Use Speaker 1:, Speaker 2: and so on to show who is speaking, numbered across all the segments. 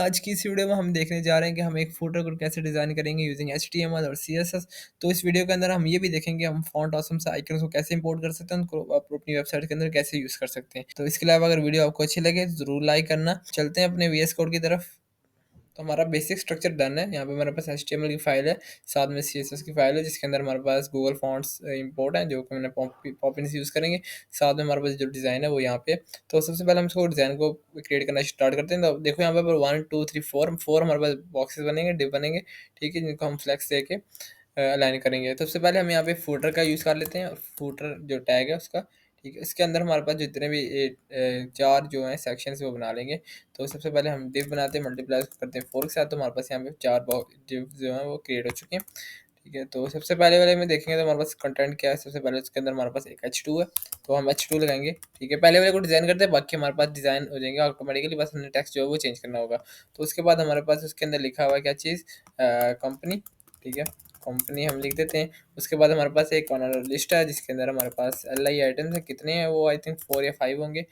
Speaker 1: आज की इस वीडियो में हम देखने जा रहे हैं कि हम एक फूटर को कैसे डिज़ाइन करेंगे यूजिंग एचटीएमएल और सीएसएस। तो इस वीडियो के अंदर हम ये भी देखेंगे हम फॉन्ट ऑसम से आइकन्स को कैसे इंपोर्ट कर सकते हैं, उनको आप अपनी वेबसाइट के अंदर कैसे यूज़ कर सकते हैं। तो इसके अलावा अगर वीडियो आपको अच्छी लगे तो ज़रूर लाइक करना। चलते हैं अपने वीएस कोड की तरफ। तो हमारा बेसिक स्ट्रक्चर डन है। यहाँ पे हमारे पास एचटीएमएल की फाइल है, साथ में सीएसएस की फाइल है जिसके अंदर हमारे पास गूगल फॉन्ट्स इंपोर्ट है जो कि मैंने पॉपिन से यूज़ करेंगे। साथ में हमारे पास जो डिज़ाइन है वो यहाँ पे। तो सबसे पहले हम इसको डिज़ाइन को क्रिएट करना स्टार्ट करते हैं। तो देखो यहाँ पे 1 2 3 4 हमारे पास बॉक्सेस बनेंगे, डिव बनेंगे, ठीक है, जिनको हम फ्लेक्स दे के अलाइन करेंगे। तो सबसे पहले हम यहाँ पे फूटर का यूज़ कर लेते हैं और फूटर जो टैग है उसका, ठीक है, इसके अंदर हमारे पास जितने भी 4 जो हैं सेक्शंस वो बना लेंगे। तो सबसे पहले हम डिव बनाते हैं, मल्टीप्लाई करते हैं 4 के साथ, तो हमारे पास यहाँ पे 4 डिव जो हैं वो क्रिएट हो चुके हैं, ठीक है। तो सबसे पहले वाले में देखेंगे तो हमारे पास कंटेंट क्या है। सबसे पहले उसके अंदर हमारे पास एक H2 है, तो हम H2 लगाएंगे, ठीक है। पहले वाले को डिज़ाइन करते हैं, बाकी हमारे पास डिज़ाइन हो जाएंगे ऑटोमेटिकली, बस हमने टेक्स्ट जो है वो चेंज करना होगा। तो उसके बाद हमारे पास उसके अंदर लिखा हुआ है क्या चीज़, कंपनी, ठीक है, कंपनी हम लिख देते हैं। उसके बाद हमारे पास एक ऑनर लिस्ट है जिसके अंदर हमारे पास LI आइटम्स है, कितने हैं वो आई थिंक 4 या 5 होंगे,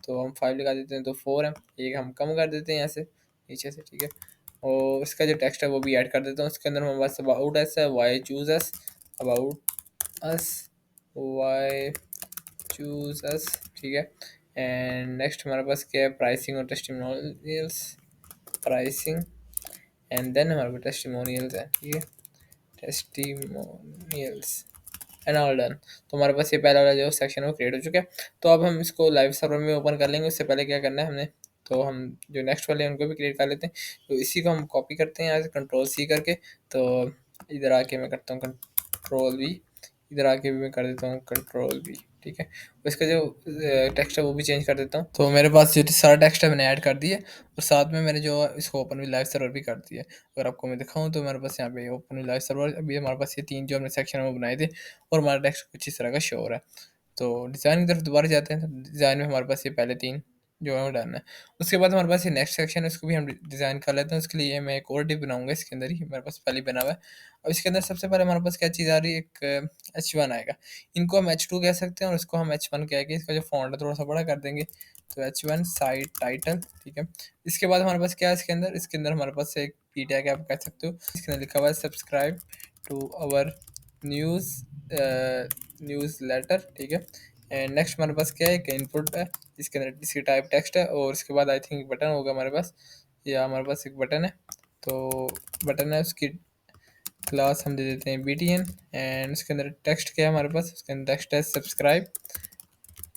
Speaker 1: तो हम 5 लगा देते हैं, तो 4 हैं। एक हम कम कर देते हैं यहाँ से नीचे से, ठीक है। और इसका जो टेक्स्ट है वो भी ऐड कर देता हूँ। उसके अंदर हमारे पास अबाउट अस है, why choose us, about us, why choose us, ठीक है। एंड नेक्स्ट हमारे पास क्या है, प्राइसिंग और टेस्टिमोनियल्स, प्राइसिंग, एंड देन हमारे पास टेस्टिमोनियल्स है, ठीक है, टेस्टिमोनियल्स एंड ऑल डन। तो हमारे पास ये पहला वाला जो सेक्शन है वो क्रिएट हो चुका है। तो अब हम इसको लाइव सर्वर में ओपन कर लेंगे। उससे पहले क्या करना है हमने, तो हम जो नेक्स्ट वाले हैं उनको भी क्रिएट कर लेते हैं। तो इसी को हम कॉपी करते हैं यहाँ से कंट्रोल सी करके। तो इधर आके मैं करता हूँ कंट्रोल वी, इधर आके भी मैं कर देता हूँ कंट्रोल वी, ठीक है। इसका जो टेक्स्ट है वो भी चेंज कर देता हूँ। तो मेरे पास जो सारा टेक्स्ट है मैंने ऐड कर दिया और साथ में मैंने जो इसको ओपन भी लाइव सर्वर भी कर दिया। अगर आपको मैं दिखाऊँ तो मेरे पास यहाँ पे ओपन भी लाइव सर्वर अभी हमारे पास ये 3 जो हमने सेक्शन में बनाए थे और हमारा टेक्स्ट कुछ इस तरह का शो हो रहा है। तो डिज़ाइन की तरफ दोबारा जाते हैं। तो डिज़ाइन में हमारे पास ये पहले 3 जो है वो डन है। उसके बाद हमारे पास ये नेक्स्ट सेक्शन है, उसको भी हम डिज़ाइन कर लेते हैं। उसके लिए मैं एक और डिव बनाऊँगा, इसके अंदर ही मेरे पास पहले ही बना हुआ है। अब इसके अंदर सबसे पहले हमारे पास क्या चीज़ आ रही है, एक H1 आएगा। इनको हम H2 कह सकते हैं और इसको हम H1 कह के इसका जो फ़ॉन्ट है थोड़ा-सा बड़ा कर देंगे। तो H1 साइड टाइटल, ठीक है। इसके बाद हमारे पास क्या है इसके अंदर हमारे पास एक पी टैग आप कह सकते हो। इसके अंदर लिखा हुआ है subscribe to our news newsletter, ठीक है। एंड नेक्स्ट हमारे पास क्या है, एक इनपुट है, इसके अंदर इसकी टाइप टेक्स्ट है और इसके बाद आई थिंक बटन होगा हमारे पास, या हमारे पास एक बटन है। तो बटन है, उसकी क्लास हम दे देते हैं BTN। एंड उसके अंदर टेक्स्ट क्या है हमारे पास, उसके अंदर टेक्स्ट है सब्सक्राइब।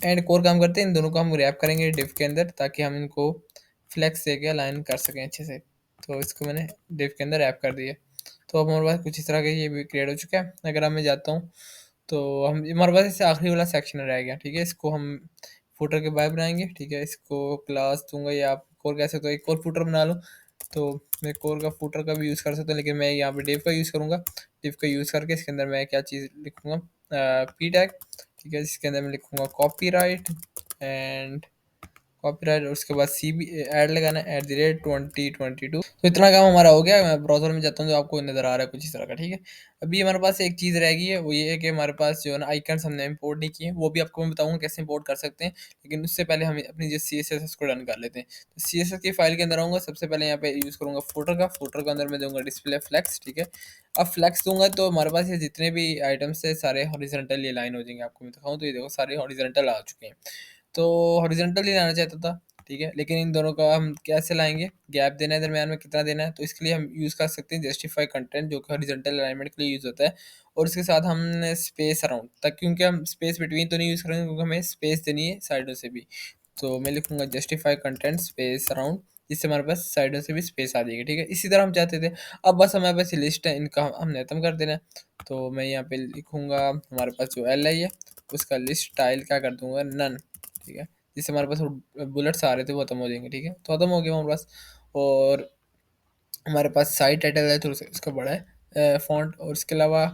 Speaker 1: एंड एक और काम करते हैं, इन दोनों को हम रैप करेंगे डिव के अंदर ताकि हम इनको फ्लेक्स दे के अलाइन कर सकें अच्छे से। तो इसको मैंने डिव के अंदर रैप कर दिया। तो अब हमारे पास कुछ इस तरह का ये भी क्रिएट हो चुका है। अगर अब मैं जाता हूँ तो हम हमारे पास इससे आखिरी वाला सेक्शन रह गया, ठीक है। इसको हम फुटर के बाद बनाएंगे, ठीक है। इसको क्लास दूंगा या आप एक और कह सकते हो, एक और फुटर बना लो। तो मैं एक और का फुटर का भी यूज़ कर सकता हूँ, लेकिन मैं यहाँ पे डिव का यूज़ करूँगा। डिव का यूज़ करके इसके अंदर मैं क्या चीज़ लिखूँगा, पी टैग, ठीक है, जिसके अंदर मैं लिखूँगा कॉपीराइट एंड कॉपीराइट, और उसके बाद CB ऐड लगाना है @2022। तो इतना काम हमारा हो गया। मैं ब्राउज़र में जाता हूँ तो आपको नज़र आ रहा है कुछ इस तरह का, ठीक है। अभी हमारे पास एक चीज़ रह गई है, वो ये है कि हमारे पास जो है ना आइकन्स हमने इंपोर्ट नहीं किए हैं, वो भी आपको मैं बताऊँगा कैसे इंपोर्ट कर सकते हैं। लेकिन उससे पहले हम अपनी जो CSS है उसको रन कर लेते हैं। तो CSS की फाइल के अंदर आऊँगा, सबसे पहले यहाँ पे यूज़ करूँगा फुटर के अंदर मैं दूँगा डिस्प्ले फ्लेक्स, ठीक है। अब फ्लेक्स दूँगा तो हमारे पास ये जितने भी आइटम्स है सारे हॉरिज़ॉन्टली अलाइन हो जाएँगे। आपको मैं दिखाऊँ तो ये देखो सारे हॉरिज़ॉन्टल आ चुके हैं। तो हॉरिज़ॉन्टली लाना चाहता था, ठीक है, लेकिन इन दोनों का हम कैसे लाएँगे, गैप देना है दरमियान में, कितना देना है, तो इसके लिए हम यूज़ कर सकते हैं जस्टिफाई कंटेंट जो कि हॉरिज़ॉन्टल अलाइनमेंट के लिए यूज़ होता है। और उसके साथ हमने स्पेस अराउंड तक, क्योंकि हम स्पेस बिटवीन तो नहीं यूज़ करेंगे क्योंकि हमें स्पेस देनी है साइडों से भी। तो मैं लिखूँगा जस्टिफाई कंटेंट स्पेस अराउंड, जिससे हमारे पास साइडों से भी स्पेस आ जाएगी, ठीक है। इसी तरह हम चाहते थे। अब बस हमारे पास ये लिस्ट है, इनका हमने खत्म कर देना है। तो मैं यहाँ पे लिखूँगा हमारे पास जो LI है उसका लिस्ट स्टाइल क्या कर दूँगा, नन, ठीक है। जिससे हमारे पास वो बुलेट्स आ रहे थे वो खत्म हो जाएंगे, ठीक है। तो खत्म हो गया हमारे पास। और हमारे पास साइड टाइटल है, थोड़ा सा इसका बड़ा है फ़ॉन्ट। और इसके अलावा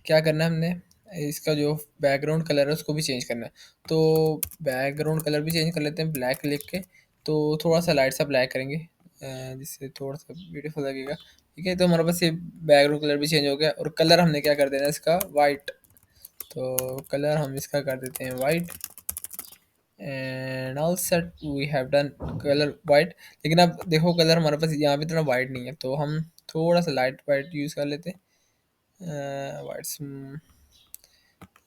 Speaker 1: क्या करना है हमने, इसका जो बैकग्राउंड कलर है उसको भी चेंज करना है। तो बैकग्राउंड कलर भी चेंज कर लेते हैं, ब्लैक लिख के। तो थोड़ा सा लाइट सा ब्लैक करेंगे जिससे थोड़ा सा ब्यूटीफुल लगेगा, ठीक है। तो हमारे पास ये बैकग्राउंड कलर भी चेंज हो गया और कलर हमने क्या कर देना है इसका, वाइट। तो कलर हम इसका कर देते हैं white. And all set we have done colour white. लेकिन अब देखो कलर हमारे पास यहाँ पे इतना वाइट नहीं है, तो हम थोड़ा सा लाइट वाइट यूज़ कर लेते हैं। वाइट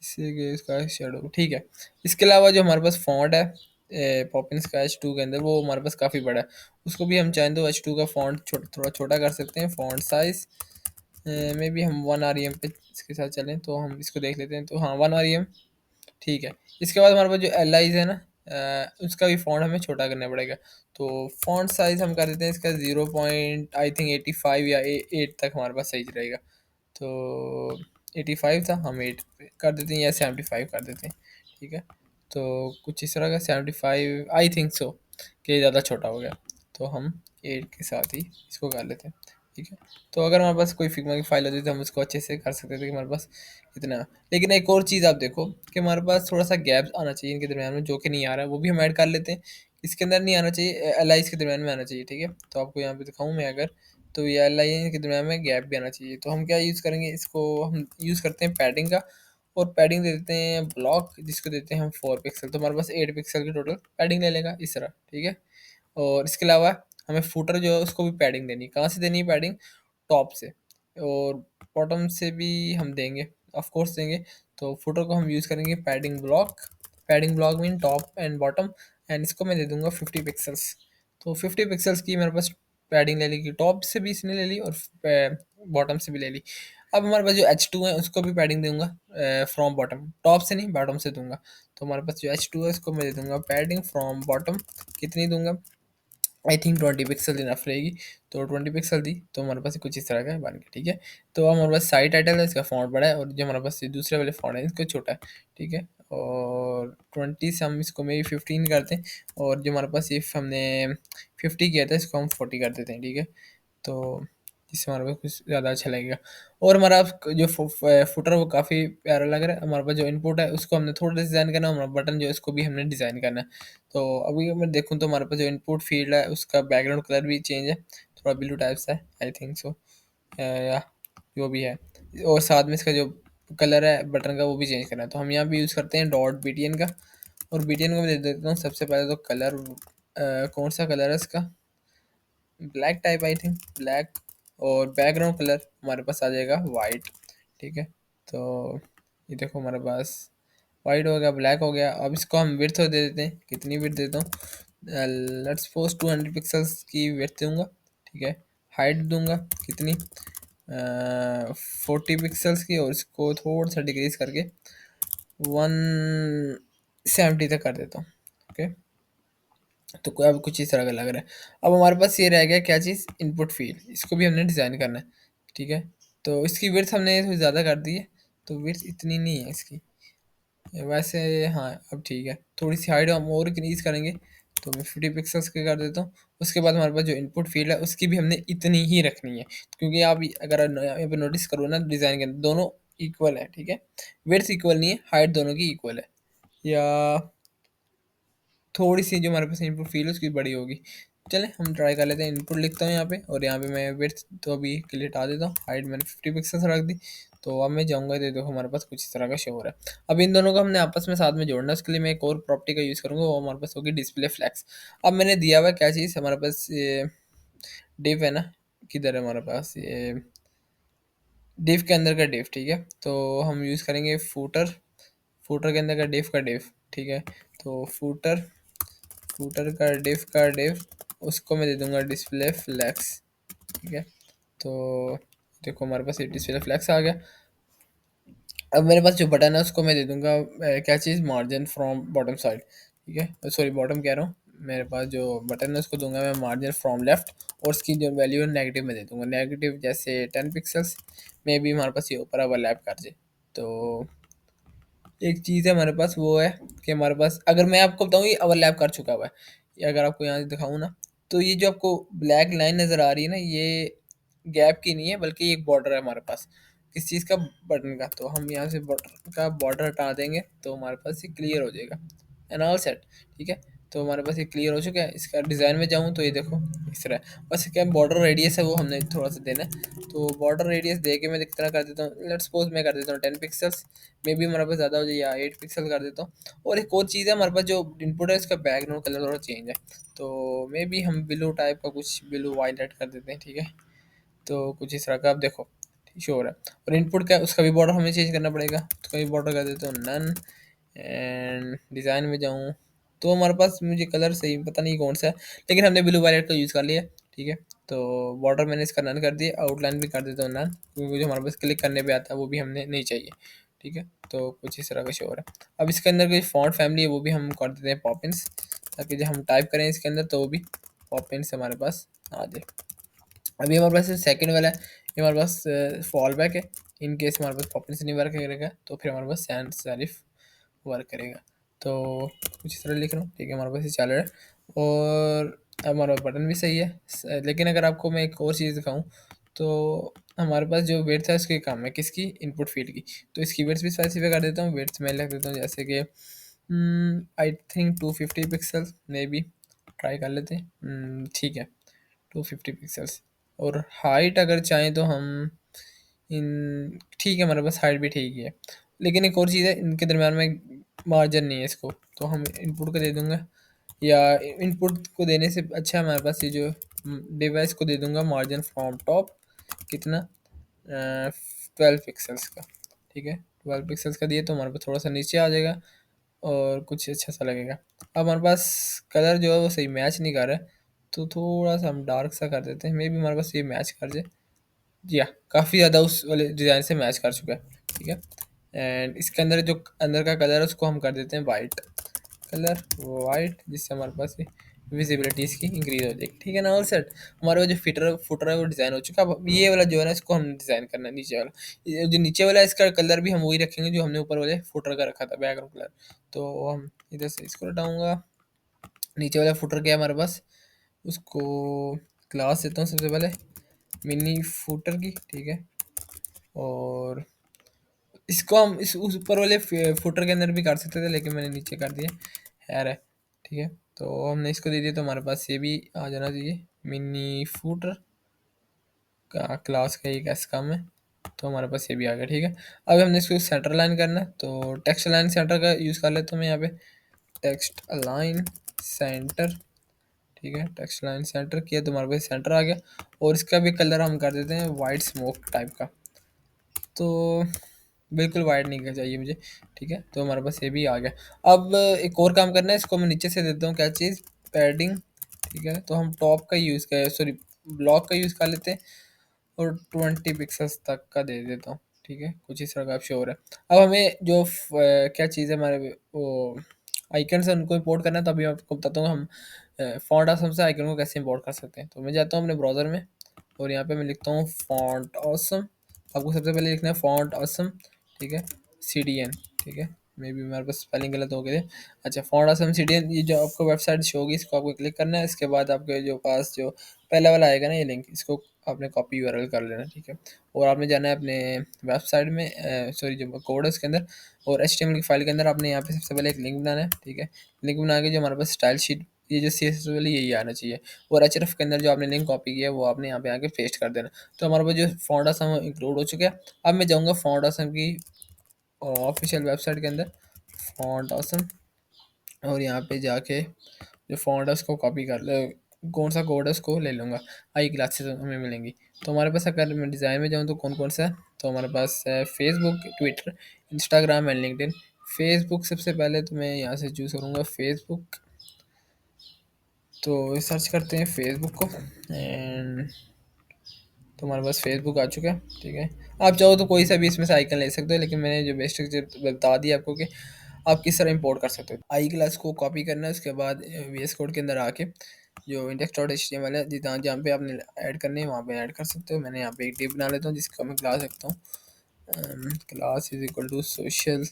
Speaker 1: इससे कि इसका शेडो ठीक है। इसके अलावा जो हमारे पास फॉन्ट है पॉपिन का H2 के अंदर, वो हमारे पास काफ़ी बड़ा है। उसको भी हम चाहें तो H2 का फॉन्ट थोड़ा छोटा कर सकते हैं। फॉन्ट साइज में भी हम 1 REM पे इसके साथ चलें तो हम इसको देख लेते हैं। तो हाँ 1 REM ठीक है। इसके बाद हमारे पास जो एल आईज है ना, उसका भी फ़ॉन्ट हमें छोटा करना पड़ेगा। तो फ़ॉन्ट साइज़ हम कर देते हैं इसका 0.85 या 8 तक हमारे पास सही रहेगा। तो 85 था, हम 8 कर देते हैं या 75 कर देते हैं। ठीक है, तो कुछ इस तरह का 75 आई थिंक सो कि ज़्यादा छोटा हो गया, तो हम 8 के साथ ही इसको कर लेते हैं। ठीक है, तो अगर हमारे पास कोई फिग्मा की फाइल होती तो हम उसको अच्छे से कर सकते थे कि हमारे पास इतना। लेकिन एक और चीज़ आप देखो कि हमारे पास थोड़ा सा गैप आना चाहिए इनके दरमियान में, जो कि नहीं आ रहा है, वो भी हम ऐड कर लेते हैं। इसके अंदर नहीं आना चाहिए, एल आई के दरमियान में आना चाहिए। ठीक है, तो आपको यहाँ पे दिखाऊँ मैं अगर, तो ये एल आई के दरमियान में गैप भी आना चाहिए। तो हम क्या यूज़ करेंगे, इसको हम यूज़ करते हैं पैडिंग का, और पैडिंग दे देते हैं ब्लॉक, जिसको देते हैं हम 4 पिक्सल। तो हमारे पास 8 पिक्सल की टोटल पैडिंग ले लेगा इस तरह। ठीक है, और इसके अलावा हमें फुटर जो है उसको भी पैडिंग देनी है। कहाँ से देनी है पैडिंग, टॉप से, और बॉटम से भी हम देंगे, ऑफ कोर्स देंगे। तो फुटर को हम यूज़ करेंगे padding block. Padding block mean top and bottom, and इसको मैं दे दूंगा 50 पिक्सल्स। तो 50 पिक्सल्स की मेरे पास पैडिंग ले ली, कि टॉप से भी इसने ले ली और बॉटम से भी ले ली। अब हमारे पास जो H2 है उसको भी पैडिंग दूंगा फ्रॉम बॉटम, टॉप से नहीं बॉटम से दूंगा। तो हमारे पास जो H2 है उसको मैं दे दूंगा पैडिंग फ्रॉम बॉटम। कितनी दूंगा, आई थिंक 20 पिक्सल इनफ रहेगी। तो 20 पिक्सल दी तो हमारे पास कुछ इस तरह का बन गया। ठीक है, तो हमारे पास साइड टाइटल है, इसका फॉन्ट बड़ा है, और जो हमारे पास ये दूसरे वाले फॉन्ट है इसको छोटा है। ठीक है, और 20 से हम इसको मे बी 15 करते हैं, और जो हमारे पास इफ हमने 50 किया था इसको हम 40 कर देते हैं। ठीक है, तो इससे हमारे पास कुछ ज़्यादा अच्छा लगेगा। और हमारा जो फुटर वो काफ़ी प्यारा लग रहा है। हमारे पास जो इनपुट है उसको हमने थोड़ा डिज़ाइन करना है, हमारा बटन जो है उसको भी हमने डिज़ाइन करना है। तो अभी मैं देखूँ तो हमारे पास जो इनपुट फील्ड है उसका बैकग्राउंड कलर भी चेंज है, थोड़ा ब्लू टाइप सा है आई थिंक सो, या जो भी है। और साथ में इसका जो कलर है बटन का वो भी चेंज करना है। तो हम यहाँ भी यूज़ करते हैं डॉट BTN का, और BTN को मैं दे देता हूँ सबसे पहले तो कलर, कौन सा कलर है इसका, black type I think black, और बैकग्राउंड कलर हमारे पास आ जाएगा वाइट। ठीक है, तो ये देखो हमारे पास वाइट हो गया, ब्लैक हो गया। अब इसको हम विड्थ दे देते हैं, कितनी विड्थ देता हूँ, लेट्स सपोज 200 पिक्सल्स की विड्थ दूंगा। ठीक है, हाइट दूंगा कितनी, 40 पिक्सल्स की, और इसको थोड़ा सा डिक्रीज करके 170 तक कर देता हूँ। ओके, तो कोई अब कुछ इस तरह का लग रहा है। अब हमारे पास ये रह गया क्या चीज़, इनपुट फील्ड, इसको भी हमने डिज़ाइन करना है। ठीक है, तो इसकी विड्थ हमने थोड़ी ज़्यादा कर दी है, तो विड्थ इतनी नहीं है इसकी वैसे। हाँ अब ठीक है, थोड़ी सी हाइट हम और इंक्रीज करेंगे, तो मैं 50 पिक्सल्स के कर देता हूँ। उसके बाद हमारे पास जो इनपुट फील्ड है उसकी भी हमने इतनी ही रखनी है, क्योंकि आप अगर यहाँ पे नोटिस करो ना डिज़ाइन के अंदर दोनों इक्वल है। ठीक है, विड्थ इक्वल नहीं है, हाइट दोनों की इक्वल है, या थोड़ी सी जो हमारे पास इनपुट फील है उसकी बड़ी होगी। चलें हम ट्राई कर लेते हैं, इनपुट लिखता हूँ यहाँ पे, और यहाँ पे मैं विड्थ तो अभी के लिए हटा देता हूँ, हाइट मैंने 50 पिक्सल्स रख दी। तो अब मैं जाऊँगा, तो देखो हमारे पास कुछ इस तरह का शो हो रहा है। अब इन दोनों को हमने आपस में साथ में जोड़ना है, उसके लिए मैं एक और प्रॉपर्टी का यूज़ करूँगा, वो हमारे पास होगी डिस्प्ले फ्लैक्स। अब मैंने दिया हुआ है क्या चीज़, हमारे पास ये डिव है ना, किधर है हमारे पास ये डिव के अंदर का डिव। ठीक है, तो हम यूज़ करेंगे फूटर, फूटर के अंदर का डिव। ठीक है, तो फूटर का डिव उसको मैं दे दूंगा डिस्प्ले फ्लैक्स। ठीक है, तो देखो हमारे पास ये डिस्प्ले फ्लैक्स आ गया। अब मेरे पास जो बटन है उसको मैं दे दूंगा क्या चीज़, मार्जिन फ्रॉम बॉटम साइड। ठीक है, सॉरी बॉटम कह रहा हूँ, मेरे पास जो बटन है उसको दूंगा मैं मार्जिन फ्रॉम लेफ्ट, और उसकी जो वैल्यू है नेगेटिव में दे दूंगा, नेगेटिव जैसे 10 पिक्सल्स में भी हमारे पास ये ऊपर ओवरलैप कर जाए। तो एक चीज़ है हमारे पास वो है कि हमारे पास, अगर मैं आपको बताऊँ ये ओवरलैप कर चुका हुआ है, ये अगर आपको यहाँ से दिखाऊँ ना, तो ये जो आपको ब्लैक लाइन नज़र आ रही है ना, ये गैप की नहीं है, बल्कि एक बॉर्डर है हमारे पास किस चीज़ का, बटन का। तो हम यहाँ से बटन का बॉर्डर हटा देंगे तो हमारे पास ये क्लियर हो जाएगा, एंड ऑल सेट। ठीक है, तो हमारे पास ये क्लियर हो चुका है। इसका डिज़ाइन में जाऊँ तो ये देखो इस तरह, बस क्या बॉर्डर रेडियस है वो हमने थोड़ा सा देना है। तो बॉर्डर रेडियस दे के मैं कितना कर देता हूँ, लेट्स सपोज मैं कर देता हूँ 10 पिक्सल्स, मे बी हमारे पास ज़्यादा हो जाए, या 8 पिक्सल कर देता हूँ। और एक और चीज़ है, हमारे पास जो इनपुट है उसका बैकग्राउंड कलर थोड़ा चेंज है, तो मे बी हम ब्लू टाइप का कुछ ब्लू वायलेट कर देते हैं, ठीक है। तो कुछ इस तरह का आप देखो श्योर है। और इनपुट का उसका भी बॉर्डर हमें चेंज करना पड़ेगा, उसका भी बॉर्डर कर देते हो नन। एंड डिज़ाइन में जाऊँ तो हमारे पास मुझे कलर सही पता नहीं कौन सा है, लेकिन हमने ब्लू वायलेट का यूज़ कर लिया, ठीक है। तो बॉर्डर मैंने इसका नन कर दिया, आउटलाइन भी कर देता हूँ नन, क्योंकि जो हमारे पास क्लिक करने पे आता है वो भी हमने नहीं चाहिए, ठीक है। तो कुछ इस तरह का श्योर है। अब इसके अंदर कोई फॉन्ट फैमिली है वो भी हम कर देते हैं पॉपिंस, ताकि जब हम टाइप करें इसके अंदर तो वो भी पॉपिंस हमारे पास आ जाए। अभी हमारे पास सेकंड वाला है, ये हमारे पास फॉल बैक है। इन केस हमारे पास पॉपिंस नहीं वर्क करेगा तो फिर हमारे पास सैंड सेरिफ वर्क करेगा। तो कुछ इस तरह लिख रहा हूँ, ठीक है, हमारे पास ये चल रहा है। और अब हमारा बटन भी सही है, लेकिन अगर आपको मैं एक और चीज़ दिखाऊँ तो हमारे पास जो वेड्थ है उसकी कम है, किसकी, इनपुट फील्ड की। तो इसकी वेड्थ भी स्पेसिफाई कर देता हूँ, वेड्थ मैं लिख देता हूँ जैसे कि I think 250 pixel may be, try कर लेते हैं। ठीक है, 250 पिक्सल्स। और हाइट अगर चाहें तो हम इन, ठीक है, हमारे पास हाइट भी ठीक ही है। लेकिन एक और चीज़ है, इनके दरम्यान में मार्जिन नहीं है इसको, तो हम इनपुट को दे दूंगा, या इनपुट को देने से अच्छा हमारे पास ये जो डिवाइस को दे दूंगा मार्जिन फ्रॉम टॉप, कितना, 12 पिक्सल्स का, ठीक है। 12 पिक्सल्स का दिए तो हमारे पास थोड़ा सा नीचे आ जाएगा और कुछ अच्छा सा लगेगा। अब हमारे पास कलर जो है वो सही मैच नहीं कर रहा है, तो थोड़ा सा हम डार्क सा कर देते हैं, मे बी हमारे पास ये मैच कर जाए। जी हाँ, काफ़ी ज़्यादा उस वाले डिज़ाइन से मैच कर चुका है, ठीक है। एंड इसके अंदर जो अंदर का कलर है उसको हम कर देते हैं वाइट कलर, वाइट, जिससे हमारे पास विजिबिलिटी इसकी इंक्रीज हो जाएगी, ठीक है ना। ऑल सेट, हमारे पास जो फिटर फुटर है वो डिज़ाइन हो चुका है। अब ये वाला जो है ना इसको हम डिज़ाइन करना है, नीचे वाला, ये जो नीचे वाला है इसका कलर भी हम वही रखेंगे जो हमने ऊपर वाले फुटर का रखा था, बैकग्राउंड कलर। तो हम इधर से इसको हटाऊंगा, नीचे वाला फुटर क्या है हमारे पास, उसको क्लास देता हूँ सबसे पहले मिनी फुटर की, ठीक है। और इसको हम इस उस ऊपर वाले फुटर के अंदर भी कर सकते थे, लेकिन मैंने नीचे कर दिया, खैर है, ठीक है। तो हमने इसको दे दिया तो हमारे पास ये भी आ जाना चाहिए, मिनी फुटर का क्लास का एक ऐसा काम है, तो हमारे पास ये भी आ गया, ठीक है। अब हमने इसको सेंटर लाइन करना है, तो टेक्स्ट लाइन सेंटर का यूज़ कर लेता हूँ मैं यहाँ पे, टेक्स्ट अलाइन सेंटर, ठीक है। टेक्स्ट लाइन सेंटर किया तो हमारे पास सेंटर आ गया। और इसका भी कलर हम कर देते हैं वाइट स्मोक टाइप का, तो बिल्कुल वाइट नहीं चाहिए मुझे, ठीक है। तो हमारे पास ये भी आ गया। अब एक और काम करना है, इसको मैं नीचे से देता हूँ क्या चीज़, पैडिंग, ठीक है। तो हम टॉप का यूज़ कर, सॉरी, ब्लॉक का यूज़ कर लेते हैं, और 20 पिक्सल्स तक का दे देता हूँ, ठीक है। कुछ इस तरह का आप श्योर है। अब हमें जो क्या चीज़ है हमारे वो आइकन्स है उनको इंपोर्ट करना है, तो अभी मैं आपको बताता हूँ हम फॉन्ट ऑसम से आइकन को कैसे इंपोर्ट कर सकते हैं। तो मैं जाता हूँ अपने ब्राउज़र में, और यहाँ पे मैं लिखता हूँ फॉन्ट ऑसम। आपको सबसे पहले लिखना है फॉन्ट ऑसम, ठीक है, CDN, ठीक है। मे बी मेरे पास स्पेलिंग गलत हो गए थे। अच्छा, फॉन्ट ऑसम CDN, ये जो आपको वेबसाइट शो होगी इसको आपको क्लिक करना है। इसके बाद आपके जो पास जो पहला वाला आएगा ना ये लिंक, इसको आपने कॉपी यूआरएल कर लेना, ठीक है। और आपने जाना है अपने वेबसाइट में, सॉरी जो कोड है उसके अंदर, और HTML की फाइल के अंदर आपने यहाँ पे सबसे पहले एक लिंक बनाना है, ठीक है। लिंक बना के जो हमारे पास स्टाइल शीट, ये जो CSS वाली यही आना चाहिए, और href के अंदर जो आपने लिंक कॉपी किया है वो आपने यहाँ पे आके पेस्ट कर देना। तो हमारे पास जो फॉन्ट असम इंक्लूड हो चुका है। अब मैं जाऊँगा फॉन्ट असम की ऑफिशियल वेबसाइट के अंदर, फॉन्ट असम, और यहाँ पे जाके जो फॉन्ट है उसको कॉपी कर ले, कौन सा कोड है उसको ले लूँगा, आई क्लासेस हमें मिलेंगी। तो हमारे पास अगर मैं डिज़ाइन में जाऊँ तो कौन कौन सा है, तो हमारे पास है Facebook, Twitter, Instagram and LinkedIn. Facebook सबसे पहले तो मैं यहाँ से चूज़ करूँगा फेसबुक, तो सर्च करते हैं फेसबुक को, एंड तो हमारे पास फेसबुक आ चुका है, ठीक है। आप चाहो तो कोई सा भी इसमें से आइकन ले सकते हो, लेकिन मैंने जो बेसिक बता दिया आपको कि आप किस तरह इंपोर्ट कर सकते हो। आई क्लास को कॉपी करना है, उसके बाद VS कोड के अंदर आके जो index.html है जहाँ जहाँ पे आपने ऐड करने हैं वहाँ पे ऐड कर सकते हो। मैंने यहाँ पे एक डिव बना लेता हूँ जिसका मैं क्लास रखता हूँ, class is equal to social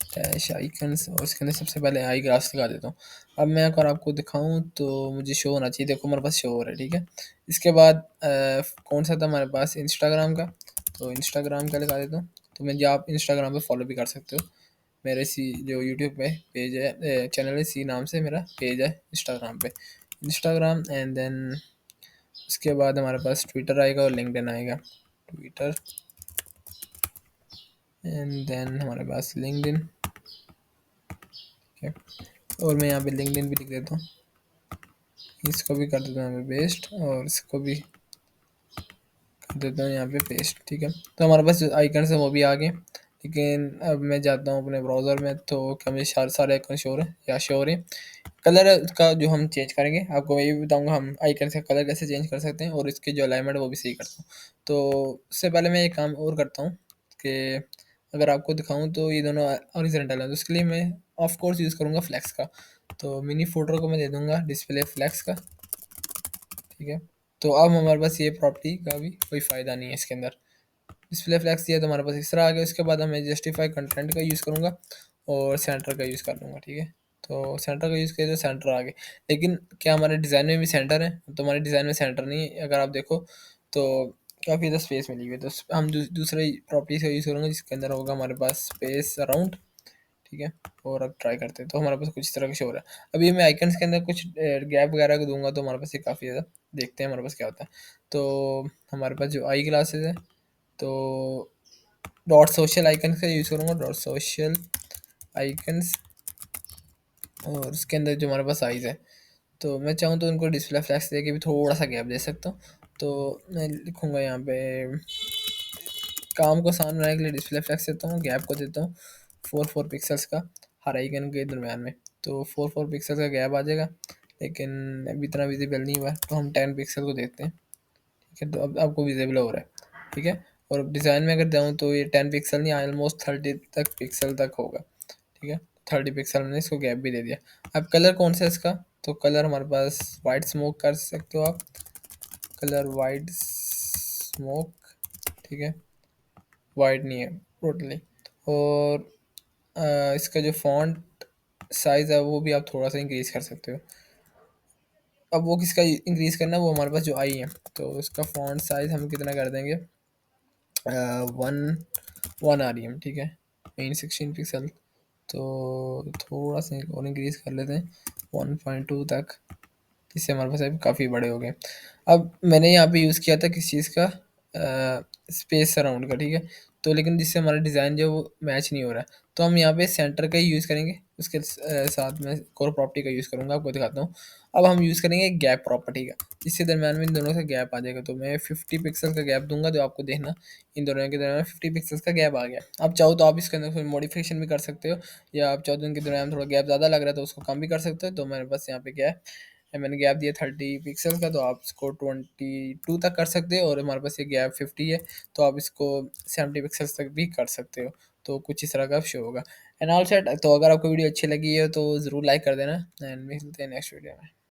Speaker 1: dash icons, और इसके अंदर सबसे पहले आई क्लास लगा देता हूँ। अब मैं अगर आपको दिखाऊँ तो मुझे शो होना चाहिए, देखो मेरे पास शो हो रहा है, ठीक है। इसके बाद कौन सा था हमारे पास, इंस्टाग्राम का, तो इंस्टाग्राम का लगा देता हूँ। तो मैं जो आप इंस्टाग्राम पे फॉलो भी कर सकते हो, मेरे सी जो यूट्यूब पे पेज है, चैनल है, सी नाम से मेरा पेज है इंस्टाग्राम पे, इंस्टाग्राम। एंड देन उसके बाद हमारे पास ट्विटर आएगा और लिंक्डइन आएगा, ट्विटर एंड देन हमारे पास लिंक्डइन। ठीक है, और मैं यहाँ पे लिंक्डइन भी लिख देता हूँ, इसको भी कर देता हूँ यहाँ पे पेस्ट, और इसको भी कर देता हूँ यहाँ पे पेस्ट। ठीक है, तो हमारे पास जो आइकन है वो भी आ गए। लेकिन अब मैं जाता हूँ अपने ब्राउज़र में, तो क्या मुझे सारे आइकन शो हो रहे हैं? या शो हो रहे हैं। कलर का जो हम चेंज करेंगे, आपको मैं ये भी बताऊंगा हम आइकन का कलर कैसे चेंज कर सकते हैं, और इसके जो अलाइनमेंट वो भी सही करता हूँ। तो उससे पहले मैं एक काम और करता हूँ कि अगर आपको दिखाऊं तो ये दोनों हॉरिजॉन्टल है, तो उसके लिए मैं ऑफ कोर्स यूज़ करूँगा फ्लैक्स का। तो मिनी फोल्डर को मैं दे दूंगा डिस्प्ले फ्लैक्स का। ठीक है, तो अब हमारे पास ये प्रॉपर्टी का भी कोई फ़ायदा नहीं है इसके अंदर। डिस्प्ले फ्लैक्स दिया तो हमारे पास इस तरह आ गया। उसके बाद मैं जस्टिफाई कंटेंट का यूज़ करूँगा और सेंटर का यूज़ कर लूँगा। ठीक है, तो सेंटर का यूज़ किया तो सेंटर आ गए। लेकिन क्या हमारे डिज़ाइन में भी सेंटर है? तो हमारे डिज़ाइन में सेंटर नहीं है, अगर आप देखो तो काफ़ी ज़्यादा स्पेस मिली हुई है। तो हम दूसरे प्रॉपर्टीज़ का यूज़ करेंगे जिसके अंदर होगा हमारे पास स्पेस अराउंड। ठीक है, और अब ट्राई करते हैं, तो हमारे पास कुछ इस तरह का शो हो रहा है। अभी मैं आइकन्स के अंदर कुछ गैप वगैरह को दूंगा तो हमारे पास ये काफ़ी ज़्यादा, देखते हैं हमारे पास क्या होता है। तो हमारे पास जो आई क्लासेस है, तो डॉट सोशल आइकन का यूज़ करूँगा, डॉट सोशल आइकन्स, और उसके अंदर जो हमारे पास साइज़ है, तो मैं चाहूँ तो उनको डिस्प्ले फ्लैक्स दे के भी थोड़ा सा गैप दे सकता हूँ। तो मैं लिखूँगा यहाँ पे, काम को आसान बनाने के लिए डिस्प्ले फ्लैक्स देता हूँ, गैप को देता हूँ 4 पिक्सल्स का हर आइकन के दरम्यान में। तो 4 पिक्सल का गैप आ जाएगा, लेकिन अभी इतना विजिबल नहीं हुआ है, तो हम 10 पिक्सल को देते हैं। ठीक है, तो अब आपको विजिबल हो रहा है। ठीक है, और डिज़ाइन में अगर जाऊँ तो ये 10 पिक्सल नहीं, ऑलमोस्ट 30 तक पिक्सल तक होगा। ठीक है, 30 पिक्सल मैंने इसको गैप भी दे दिया। अब कलर कौन सा है इसका? तो कलर हमारे पास वाइट स्मोक कर सकते हो आप, कलर वाइट स्मोक। ठीक है, वाइट नहीं है टोटली। और इसका जो फॉन्ट साइज़ है वो भी आप थोड़ा सा इंक्रीज़ कर सकते हो। अब वो किसका इंक्रीज़ करना है? वो हमारे पास जो आई है, तो उसका फॉन्ट साइज़ हम कितना कर देंगे, 1 1 REM। ठीक है, मेन 16 पिक्सल, तो थोड़ा सा और इंक्रीज़ कर लेते हैं 1.2 तक, इससे हमारे पास अभी काफ़ी बड़े हो गए। अब मैंने यहाँ पे यूज़ किया था किस चीज़ का, स्पेस सराउंड का। ठीक है, तो लेकिन जिससे हमारा डिज़ाइन जो है वो मैच नहीं हो रहा है, तो हम यहाँ पे सेंटर का ही यूज़ करेंगे। उसके साथ में कोर प्रॉपर्टी का यूज़ करूँगा, आपको दिखाता हूँ। अब हम यूज़ करेंगे गैप प्रॉपर्टी का, जिससे दरम्यान में इन दोनों का गैप आ जाएगा। तो मैं 50 पिक्सल का गैप दूंगा, तो आपको देखना इन दोनों के दरम्यान 50 पिक्सल्स का गैप आ गया। आप चाहो तो आप इसके अंदर कोई मॉडिफिकेशन भी कर सकते हो, या आप चाहो तो इनके दरम्यान थोड़ा गैप ज़्यादा लग रहा है तो उसको कम भी कर सकते हो। तो मेरे पास यहाँ पे क्या है, मैंने गैप दिया 30 पिक्सल का, तो आप इसको 22 तक कर सकते हो। और हमारे पास ये गैप 50 है, तो आप इसको 70 पिक्सल्स तक भी कर सकते हो। तो कुछ इस तरह का शो होगा। And all set. तो अगर आपको वीडियो अच्छी लगी है तो ज़रूर लाइक कर देना, एंड मिलते हैं नेक्स्ट वीडियो में।